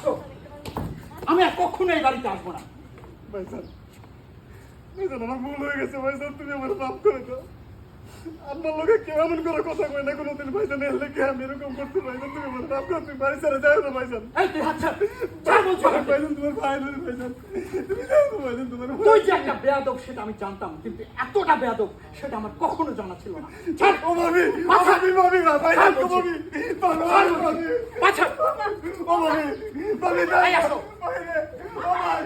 আসো, আমি আর কখনো এই বাড়িতে আসবো না। ভাইজান ভাইজান আমার ভুল হয়ে গেছে ভাইজান, তুমি আমার মাফ করে দাও। আপনার লোকে কেউ এমন করে কথা কয় না কোনোদিন ভাইজান, এর লেগে আমি এরকম করতে ভাইজান, তুমি আমার মাফ করো, তুমি বাড়ি ছেড়ে যাও না ভাইজান। এই তুই হাত ছাড়, ছাড় বলছি আমাকে। ভাইজান তোমার ভাই নয় ভাইজান, তুমি যাও না ভাইজান, তোমার তুই যে একটা বেয়াদব সেটা আমি জানতাম, কিন্তু এতটা বেয়াদব সেটা আমার কখনো জানা ছিল না। ছাড়। ও ভাবি, ও আচ্ছা। ভাবি, ভাবি না ভাইজান, ও ভাবি, ছাড় বলছি। আচ্ছা। ও ভাবি, ভাবি না, এই আসো। ভাই রে, ও ভাই।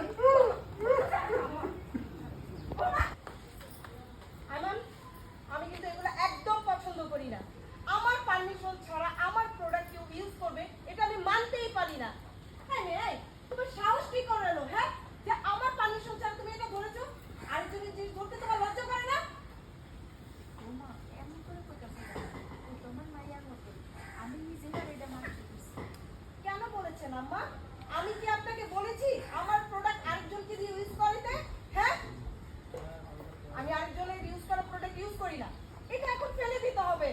আমান, আমি কিন্তু এগুলো একদম পছন্দ করি না। আমার পারমিশন ছাড়া আমার প্রোডাক্ট কেউ ইউজ করবে এটা আমি মানতেই পারি না। হ্যাঁ এই তোমার সাহস কি করে এলো, হ্যাঁ, যে আমার পারমিশন ছাড়া তুমি এটা বলেছো? আরেকজনের জিনিস ধরতে তোমার লজ্জা করে না? মা এমন করে কইতাছে ও তোমার মাইয়ার মতো, আমি নিজেই আর এটা মানতে দিছি। কেন বলেছেন আম্মা? আমি কি আপনাকে বলেছি আমার প্রোডাক্ট আরেকজনকে দিয়ে ইউজ করতে? হ্যাঁ, আমি আরেকজনের ইউজ করা প্রোডাক্ট ইউজ করি না, এটা এখন ফেলে দিতে হবে।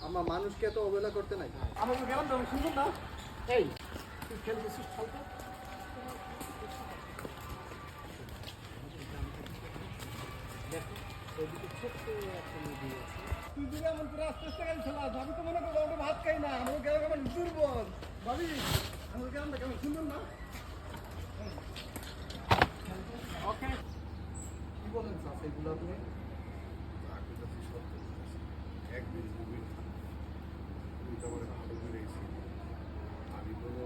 আমার মানুষকে এত অবহেলা করতে নাই। আমাকে গেলাম তো, আমি শুনলাম না। এই তুই খেলতেছিস খেলতে, দেখো ওইদিকে ছোট্ট একটা নদী আছে। তুই যদি এমন করে আস্তে আস্তে গাড়ি চালাস, আমি তো মনে করবো আমরা ভাত খাই না, আমার গ্রাম কেমন দুর্বল। ভাবি আমার গ্রামটা কেমন সুন্দর না? ওকে, কি বলেন চাষ এগুলো আপনি? একদিন গভীর তুই তো আমার ভালো করে গেছি, আমি কোনো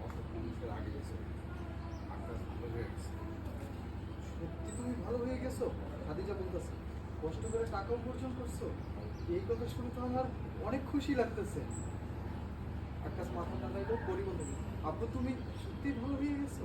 অসৎ মানুষের আগে গেছে, আকাশ ভালো হয়ে গেছে। সত্যি তুমি ভালো হয়ে গেছো? খাদিজা বলতেছে কষ্ট করে টাকা উপার্জন করছো, এই কথা শুনে তো আমার অনেক খুশি লাগতেছে। আকাশ মাথা নাড়াইলো, পরিবর্তন, আব্বু তুমি সত্যি ভালো হয়ে গেছো?